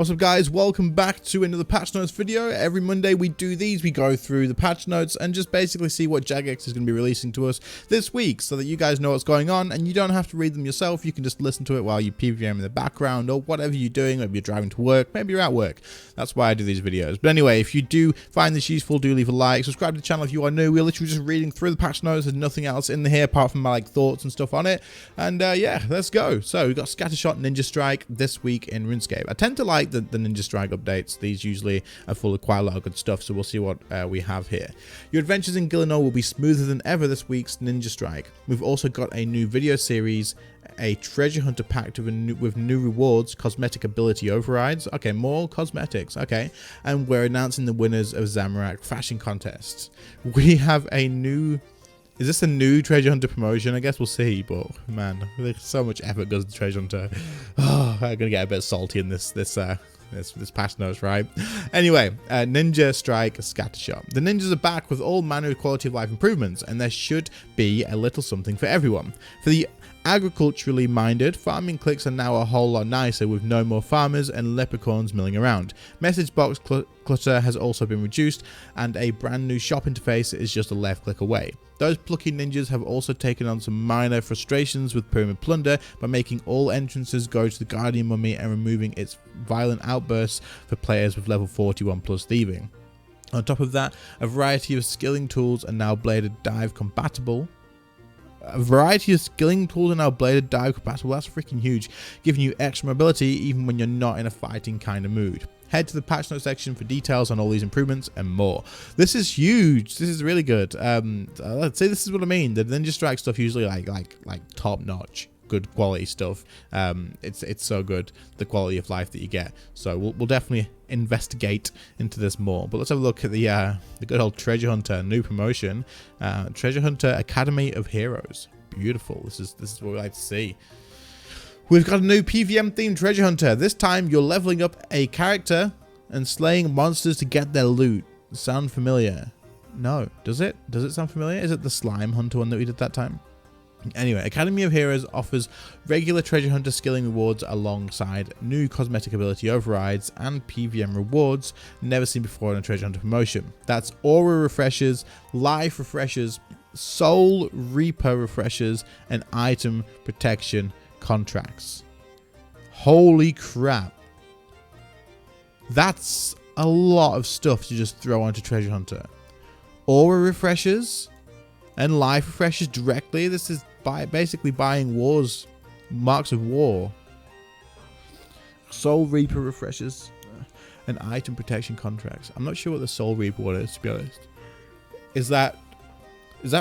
What's up guys, welcome back to another patch notes video. Every Monday we do these, we go through the patch notes and just basically see what Jagex is going to be releasing to us this week so that you guys know what's going on and you don't have to read them yourself. You can just listen to it while you PVM in the background or whatever you're doing. Maybe you're driving to work, maybe you're at work. That's why I do these videos. But anyway, if you do find this useful, do leave a like, subscribe to the channel if you are new. We're literally just reading through the patch notes. There's nothing else in here apart from my thoughts and stuff on it. And yeah, let's go. So we've got Scattershot, Ninja Strike this week in RuneScape. I tend to like the Ninja Strike updates. These usually are full of quite a lot of good stuff, so we'll see what we have here. Your adventures in Gillinor will be smoother than ever this week's Ninja Strike. We've also got a new video series, a treasure hunter pack with new rewards, cosmetic ability overrides. Okay, more cosmetics. Okay, and we're announcing the winners of Zamorak fashion contests. We have a new... Is this a new treasure hunter promotion? I guess we'll see, but man, there's so much effort goes into treasure hunter. Oh, I'm gonna get a bit salty in this patch notes, right? Anyway, Ninja Strike Scattershot. The ninjas are back with all manner of quality of life improvements, and there should be a little something for everyone. For the agriculturally minded, farming clicks are now a whole lot nicer with no more farmers and leprechauns milling around. Message box clutter has also been reduced, and a brand new shop interface is just a left click away. Those plucky ninjas have also taken on some minor frustrations with pyramid plunder by making all entrances go to the Guardian Mummy and removing its violent outbursts for players with level 41 plus thieving. On top of that, a variety of skilling tools are now bladed dive compatible. That's freaking huge, giving you extra mobility even when you're not in a fighting kind of mood. Head to the patch notes section for details on all these improvements and more. This is huge. This is really good. Let's say this is what I mean. The Ninja Strike stuff usually like top notch, good quality stuff. It's so good, the quality of life that you get. So we'll definitely investigate into this more. But let's have a look at the good old Treasure Hunter new promotion. Treasure Hunter Academy of Heroes. Beautiful. This is what we like to see. We've got a new PVM themed treasure hunter. This time you're leveling up a character and slaying monsters to get their loot. Sound familiar? No. Does it? Does it sound familiar? Is it the slime hunter one that we did that time? Anyway, Academy of Heroes offers regular treasure hunter skilling rewards alongside new cosmetic ability overrides and PVM rewards never seen before in a treasure hunter promotion. That's aura refreshers, life refreshers, soul reaper refreshers, and item protection contracts. Holy crap. That's a lot of stuff to just throw onto treasure hunter. Aura refreshers and life refreshers directly. This is basically buying wars, marks of war. Soul reaper refreshers and item protection contracts. I'm not sure what the soul reaper one is, to be honest. Is that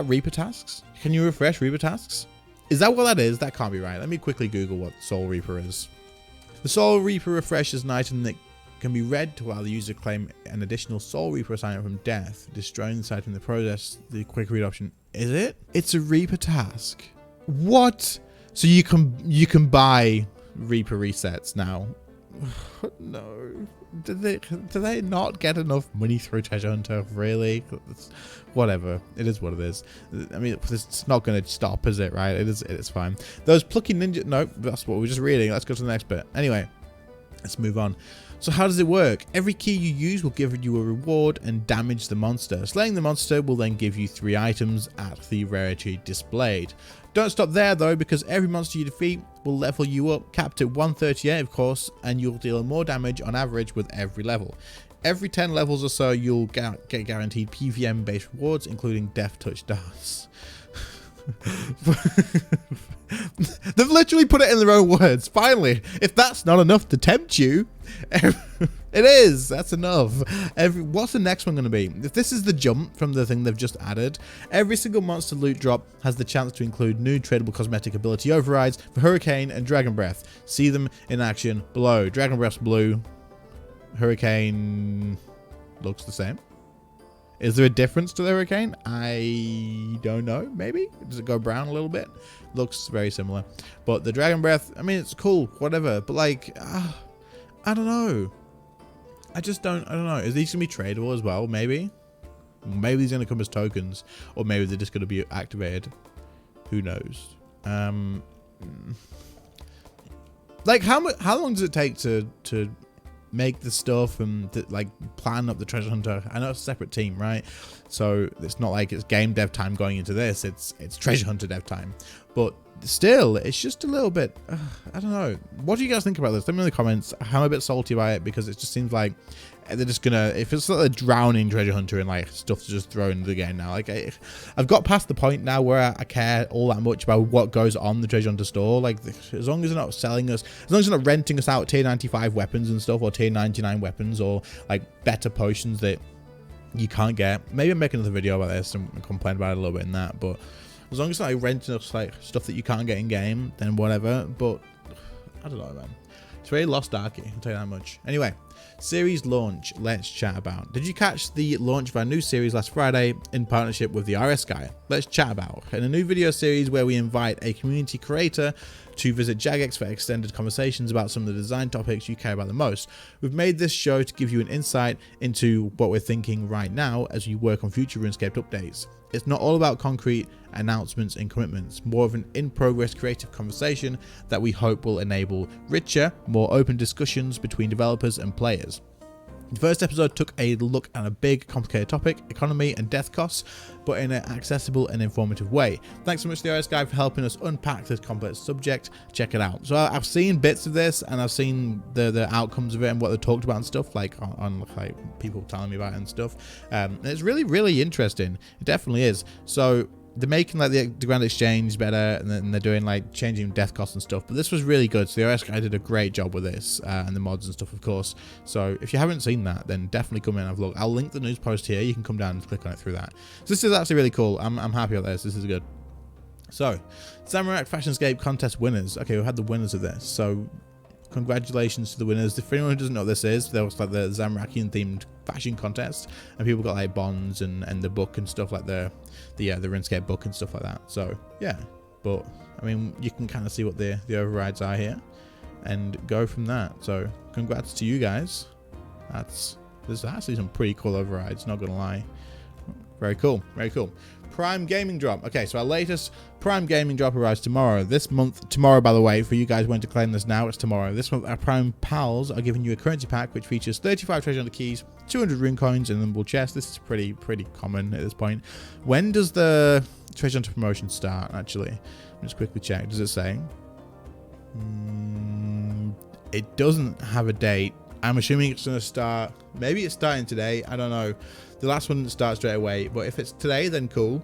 reaper tasks? Can you refresh reaper tasks? Is that what that is? That can't be right. Let me quickly Google what Soul Reaper is. The Soul Reaper refresh is an item that can be read to allow the user to claim an additional Soul Reaper assignment from death, destroying this item in the process. The quick read option. Is it? It's a Reaper task. What? So you can buy Reaper resets now. No. Do they not get enough money through Treasure Hunter? Really? Whatever. It is what it is. I mean, it's not going to stop, is it? Right? It's fine. Those plucky ninja... No, that's what we're just reading. Let's go to the next bit. Anyway, let's move on. So how does it work? Every key you use will give you a reward and damage the monster. Slaying the monster will then give you 3 items at the rarity displayed. Don't stop there though, because every monster you defeat will level you up, capped at 138 of course, and you'll deal more damage on average with every level. Every 10 levels or so, you'll get guaranteed PVM based rewards, including Death Touch darts. They've literally put it in their own words. Finally, if that's not enough to tempt you, it is. That's enough. What's the next one going to be? If this is the jump from the thing they've just added, every single monster loot drop has the chance to include new tradable cosmetic ability overrides for Hurricane and Dragon Breath. See them in action below. Dragon Breath's blue. Hurricane looks the same. Is there a difference to the Hurricane? I don't know. Maybe? Does it go brown a little bit? Looks very similar. But the Dragon Breath, I mean, it's cool, whatever. But like, I don't know. I don't know. Is these going to be tradable as well? Maybe? Maybe these are going to come as tokens. Or maybe they're just going to be activated. Who knows? Like, how long does it take to make the stuff and like plan up the treasure hunter. I know it's a separate team, right? So it's not like it's game dev time going into this. It's treasure hunter dev time. But still, it's just a little bit, I don't know. What do you guys think about this? Let me know in the comments. I'm a bit salty by it because it just seems like they're just gonna, if it's like a drowning treasure hunter and like stuff to just throw into the game now. Like I've got past the point now where I care all that much about what goes on the treasure hunter store. Like as long as they're not selling us, as long as they're not renting us out tier 95 weapons and stuff, or tier 99 weapons, or like better potions that you can't get. Maybe I'll make another video about this and complain about it a little bit in that, but as long as it's not like renting us like stuff that you can't get in game, then whatever. But I don't know, man. It's very Lost Arky, I'll tell you that much. Anyway, series launch, let's chat about. Did you catch the launch of our new series last Friday in partnership with the RS Guy? Let's chat about. In a new video series where we invite a community creator to visit Jagex for extended conversations about some of the design topics you care about the most. We've made this show to give you an insight into what we're thinking right now as we work on future RuneScape updates. It's not all about concrete announcements and commitments, more of an in-progress creative conversation that we hope will enable richer, more open discussions between developers and players. The first episode took a look at a big, complicated topic, economy and death costs, but in an accessible and informative way. Thanks so much to the RS Guy for helping us unpack this complex subject. Check it out. So I've seen bits of this, and I've seen the outcomes of it and what they talked about and stuff, like on like people telling me about it and stuff. And it's really, really interesting. It definitely is. So they're making like the Grand Exchange better, and then they're doing like changing death costs and stuff, but this was really good. So the RS Guy did a great job with this, and the mods and stuff, of course. So if you haven't seen that, then definitely come in and have a look. I'll link the news post here. You can come down and click on it through that. So this is actually really cool. I'm happy with this. This is good. So Zamorak Fashionscape contest winners. Okay, we had the winners of this, so congratulations to the winners. If anyone who doesn't know what this is, there was like the Zamorakian themed fashion contest, and people got like bonds and the book and stuff, like the RuneScape book and stuff like that. So yeah, but I mean, you can kind of see what the overrides are here and go from that. So congrats to you guys. There's actually some pretty cool overrides, not gonna lie. Very cool, very cool. Prime Gaming Drop. Okay, so our latest Prime Gaming Drop arrives tomorrow. This month, tomorrow, by the way, for you guys wanting to claim this now, it's tomorrow. This month, our Prime Pals are giving you a currency pack which features 35 treasure hunter keys, 200 rune coins, and an unbilled chest. This is pretty common at this point. When does the treasure hunter promotion start, actually? Let me just quickly check. Does it say? It doesn't have a date. I'm assuming it's going to start, maybe it's starting today, I don't know. The last one didn't start straight away, but if it's today, then cool.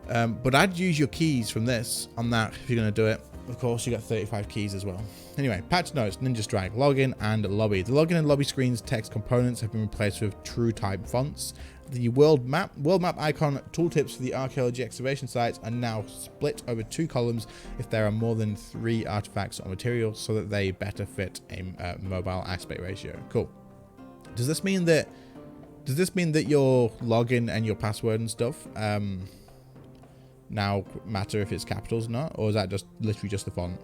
But I'd use your keys from this on that if you're going to do it. Of course, you got 35 keys as well. Anyway, patch notes, Ninja Strike, login and lobby. The login and lobby screens text components have been replaced with true type fonts. The world map icon tooltips for the archaeology excavation sites are now split over 2 columns if there are more than 3 artifacts or materials, so that they better fit a mobile aspect ratio. Cool. Does this mean that your login and your password and stuff now matter if it's capitals or not, or is that just literally just the font?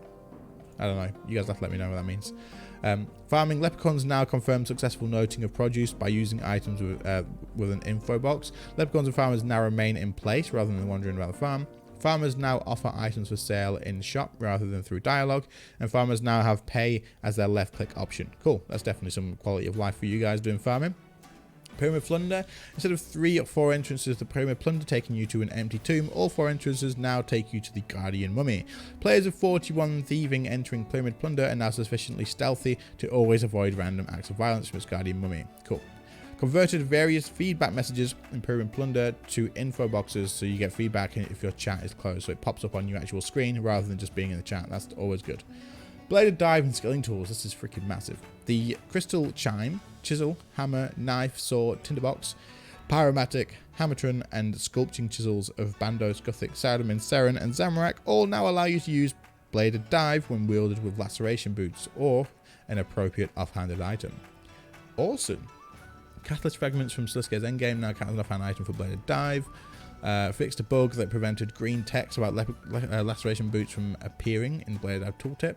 I don't know. You guys have to let me know what that means. Farming leprechauns now confirm successful noting of produce by using items with an info box. Leprechauns and farmers now remain in place rather than wandering around the farm. Farmers now offer items for sale in shop rather than through dialogue, and farmers now have pay as their left click option. Cool. That's definitely some quality of life for you guys doing farming. Pyramid Plunder. Instead of 3 or 4 entrances to Pyramid Plunder taking you to an empty tomb, all 4 entrances now take you to the Guardian Mummy. Players of 41 thieving entering Pyramid Plunder are now sufficiently stealthy to always avoid random acts of violence from its Guardian Mummy. Cool. Converted various feedback messages in Pyramid Plunder to info boxes, so you get feedback if your chat is closed, so it pops up on your actual screen rather than just being in the chat. That's always good. Bladed dive and skilling tools. This is freaking massive. The crystal chime, chisel, hammer, knife, sword, tinderbox, pyromatic, hammertron, and sculpting chisels of Bandos, Gothic, Saradomin, Seren, and Zamorak all now allow you to use bladed dive when wielded with laceration boots or an appropriate offhanded item. Awesome. Catalyst fragments from Sliske's endgame now count as an offhand item for bladed dive. Fixed a bug that prevented green text about laceration boots from appearing in bladed dive tooltip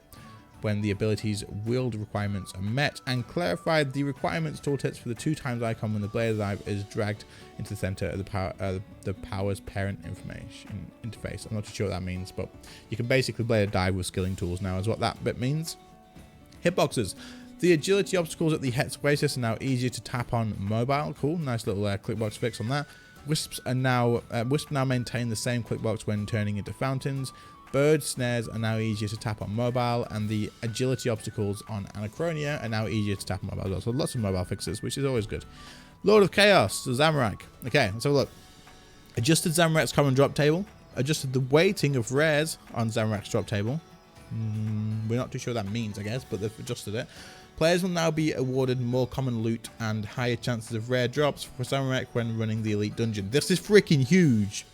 when the ability's wield requirements are met, and clarified the requirements tooltips for the 2x icon when the bladed dive is dragged into the center of the power's parent information interface. I'm not too sure what that means, but you can basically bladed dive with skilling tools now is what that bit means. Hitboxes. The agility obstacles at the Hex Oasis are now easier to tap on mobile. Cool, nice little clickbox fix on that. Wisps now maintain the same clickbox when turning into fountains. Bird snares are now easier to tap on mobile, and the agility obstacles on Anachronia are now easier to tap on mobile as well. So lots of mobile fixes, which is always good. Lord of Chaos, Zamorak. Okay, let's have a look. Adjusted Zamorak's common drop table. Adjusted the weighting of rares on Zamorak's drop table. We're not too sure what that means, I guess, but they've adjusted it. Players will now be awarded more common loot and higher chances of rare drops for Zamorak when running the Elite Dungeon. This is freaking huge.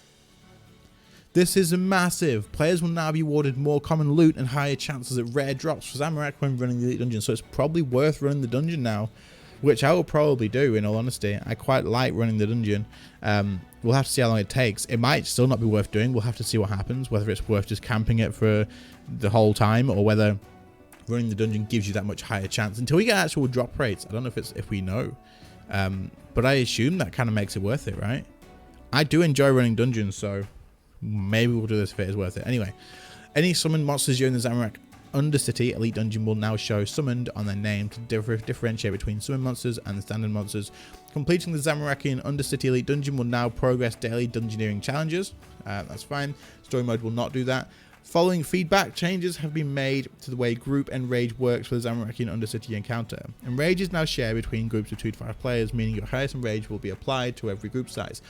This is massive. Players will now be awarded more common loot and higher chances of rare drops for Zamorak when running the Elite Dungeon. So it's probably worth running the dungeon now, which I will probably do, in all honesty. I quite like running the dungeon. We'll have to see how long it takes. It might still not be worth doing. We'll have to see what happens, whether it's worth just camping it for the whole time or whether running the dungeon gives you that much higher chance. Until we get actual drop rates, I don't know if we know. But I assume that kind of makes it worth it, right? I do enjoy running dungeons, so maybe we'll do this if it is worth it. Anyway, any summoned monsters during the Zamorak Undercity Elite Dungeon will now show summoned on their name to differentiate between summoned monsters and the standard monsters. Completing the Zamorakian Undercity Elite Dungeon will now progress daily dungeoneering challenges. That's fine. Story mode will not do that. Following feedback, changes have been made to the way group Enrage works for the Zamorakian Undercity encounter. Enrage is now shared between groups of 2 to 5 players, meaning your highest Enrage will be applied to every group size.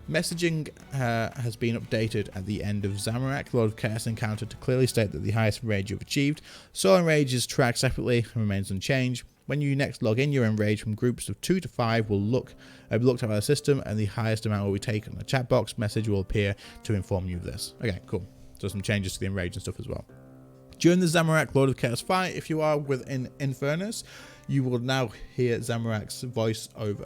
Messaging has been updated at the end of Zamorak Lord of Chaos encounter to clearly state that the highest Enrage you've achieved. Soul Enrage is tracked separately and remains unchanged. When you next log in, your Enrage from groups of 2 to 5 will be looked at by the system, and the highest amount will be taken. A chat box message will appear to inform you of this. Okay, cool. So some changes to the Enrage and stuff as well. During the Zamorak Lord of Chaos fight, if you are within Infernus, you will now hear Zamorak's voice over.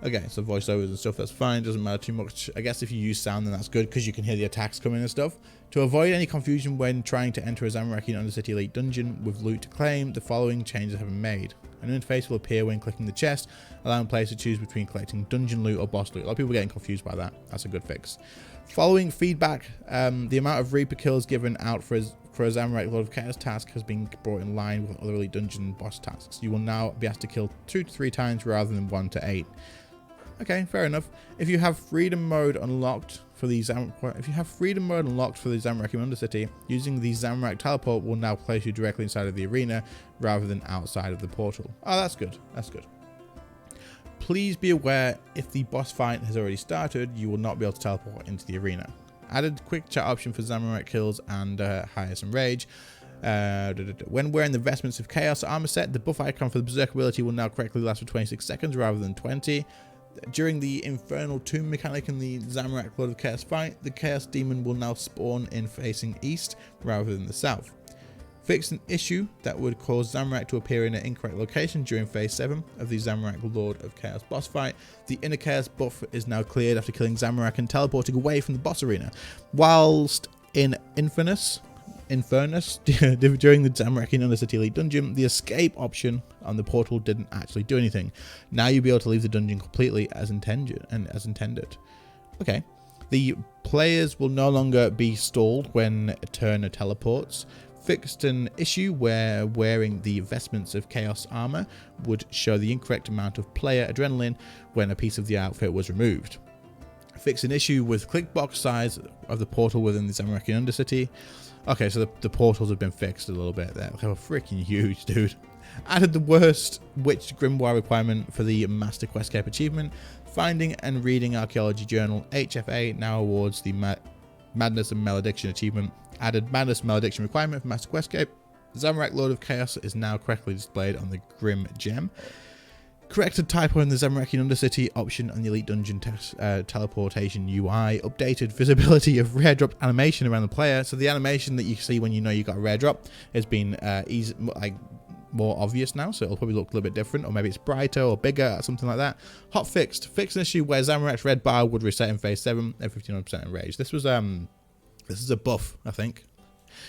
Okay, so voiceovers and stuff, that's fine, doesn't matter too much. I guess if you use sound, then that's good because you can hear the attacks coming and stuff. To avoid any confusion when trying to enter a Zamorakian Undercity Elite Dungeon with loot to claim, the following changes have been made. An interface will appear when clicking the chest, allowing players to choose between collecting dungeon loot or boss loot. A lot of people are getting confused by that. That's a good fix. Following feedback, the amount of Reaper kills given out for a Zamorak Lord of Chaos task has been brought in line with other Elite Dungeon boss tasks. You will now be asked to kill 2 to 3 times rather than 1 to 8. Okay, fair enough. If you have freedom mode unlocked for the Zamorakian Undercity, using the Zamorak teleport will now place you directly inside of the arena rather than outside of the portal. Oh, that's good. That's good. Please be aware, if the boss fight has already started, you will not be able to teleport into the arena. Added quick chat option for Zamorak kills and highest Enrage. When wearing the Vestments of Chaos armor set, the buff icon for the Berserk ability will now correctly last for 26 seconds rather than 20. During the Infernal Tomb mechanic in the Zamorak Lord of Chaos fight, the Chaos Demon will now spawn in facing east rather than the south. Fixed an issue that would cause Zamorak to appear in an incorrect location during phase 7 of the Zamorak Lord of Chaos boss fight. The inner chaos buff is now cleared after killing Zamorak and teleporting away from the boss arena. Whilst in Infernus during the Zamorakian Undercity Elite Dungeon, the escape option on the portal didn't actually do anything. Now you'll be able to leave the dungeon completely as intended. Okay. The players will no longer be stalled when a turner teleports. Fixed an issue where wearing the Vestments of Chaos armor would show the incorrect amount of player adrenaline when a piece of the outfit was removed. Fix an issue with clickbox size of the portal within the Zamorakian Undercity. Okay, so the portals have been fixed a little bit there. They were freaking huge, dude. Added the worst Witch Grimoire requirement for the Master Quest Cape achievement. Finding and Reading Archaeology Journal HFA now awards the Madness and Malediction achievement. Added Madness and Malediction requirement for Master Quest Cape. Zamorak Lord of Chaos is now correctly displayed on the Grim Gem. Corrected typo in the Zamorakian Undercity option on the Elite Dungeon teleportation UI. Updated visibility of rare drop animation around the player. So the animation that you see when you know you got a rare drop has been more obvious now. So it'll probably look a little bit different, or maybe it's brighter or bigger or something like that. Hot fixed. Fixed an issue where Zamorak's red bar would reset in phase 7 at 59% Enrage. This is a buff, I think.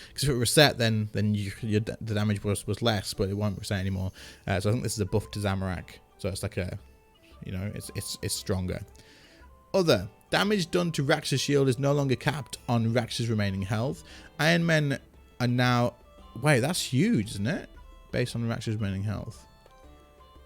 Because if it reset, then the damage was less, but it won't reset anymore. So I think this is a buff to Zamorak. So it's like it's stronger. Other damage done to Rax's shield is no longer capped on Rax's remaining health. Iron Men are now... Wait, that's huge, isn't it? Based on Rax's remaining health.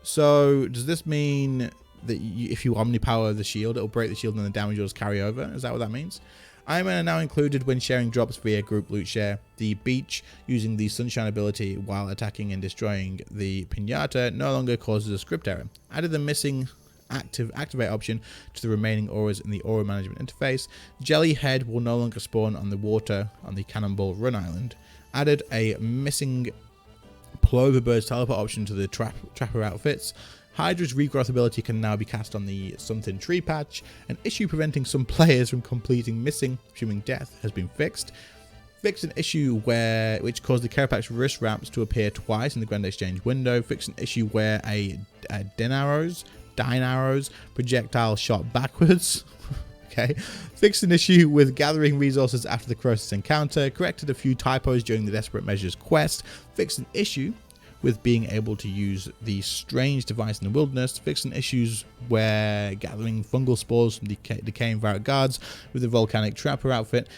So does this mean that if you omnipower the shield, it'll break the shield and the damage will just carry over? Is that what that means? Iron Men are now included when sharing drops via group loot share. The Beach, using the Sunshine ability while attacking and destroying the Pinata, no longer causes a script error. Added the missing activate option to the remaining auras in the aura management interface. Jellyhead will no longer spawn on the water on the Cannonball Run Island. Added a missing Plover Bird's teleport option to the Trapper outfits. Hydra's regrowth ability can now be cast on the Something Tree patch. An issue preventing some players from completing Missing, assuming death, has been fixed. Fixed an issue which caused the Carapax wrist wraps to appear twice in the Grand Exchange window. Fixed an issue where a Dine Arrows projectile shot backwards. Okay. Fixed an issue with gathering resources after the Croesus encounter. Corrected a few typos during the Desperate Measures quest. Fixed an issue with being able to use the strange device in the wilderness. Fixing issues where gathering fungal spores from decaying Varrock guards with the volcanic trapper outfit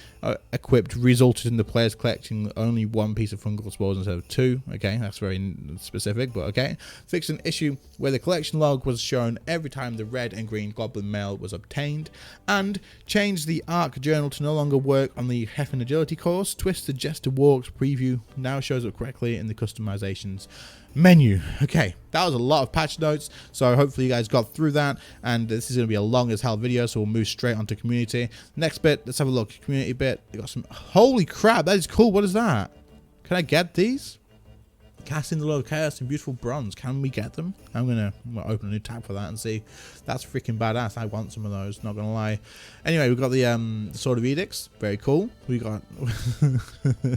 equipped resulted in the players collecting only one piece of fungal spores instead of two. Okay, that's very specific, but okay. Fixed an issue where the collection log was shown every time the red and green goblin mail was obtained, and changed the Arc journal to no longer work on the Heffen agility course. Twist the Jester Walks preview now shows up correctly in the customizations menu. Okay, that was a lot of patch notes, so hopefully you guys got through that, and this is going to be a long as hell video, so we'll move straight onto community. Next bit, let's have a look. Community bit, we got some, holy crap, that is cool. What is that? Can I get these? Casting the Lord of Chaos in beautiful bronze. Can we get them? I'm gonna open a new tab for that and see. That's freaking badass. I want some of those, not gonna lie. Anyway, we've got the Sword of Edicts. Very cool. We got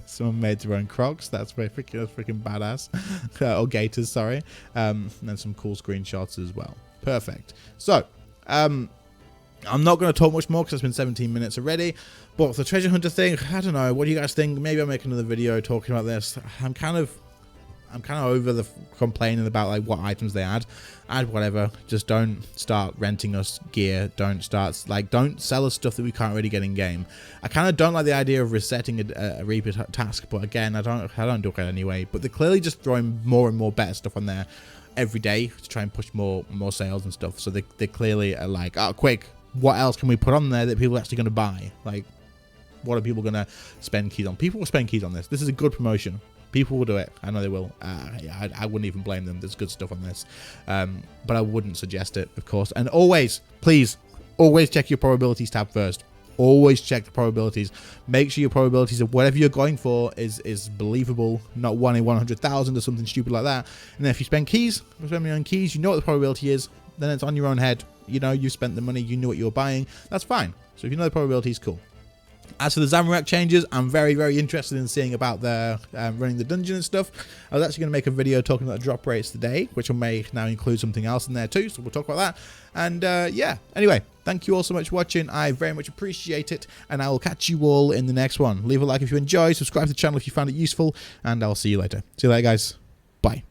someone made their own Crocs. That's freaking badass. Or Gators, sorry. And then some cool screenshots as well. Perfect. So, I'm not going to talk much more because it's been 17 minutes already. But the treasure hunter thing, I don't know. What do you guys think? Maybe I'll make another video talking about this. I'm kind of over the complaining about like what items they add whatever. Just don't start renting us gear. Don't sell us stuff that we can't really get in game. I kind of don't like the idea of resetting a Reaper task, but again, I don't do it anyway. But they're clearly just throwing more and more better stuff on there every day to try and push more sales and stuff. So they clearly are like, oh, quick, what else can we put on there that people are actually going to buy? Like, what are people going to spend keys on? People will spend keys on this. This is a good promotion. People will do it. I know they will. I wouldn't even blame them. There's good stuff on this. But I wouldn't suggest it, of course. And always, please, always check your probabilities tab first. Always check the probabilities. Make sure your probabilities of whatever you're going for is believable, not 1 in 100,000 or something stupid like that. And then if you spend keys, you know what the probability is, then it's on your own head. You know, you spent the money, you knew what you were buying. That's fine. So if you know the probability is cool. As for the Zamorak changes, I'm very, very interested in seeing about their running the dungeon and stuff. I was actually going to make a video talking about drop rates today, which I may now include something else in there too, so we'll talk about that. And yeah, anyway, thank you all so much for watching. I very much appreciate it, and I will catch you all in the next one. Leave a like if you enjoy, subscribe to the channel if you found it useful, and I'll see you later. See you later, guys. Bye.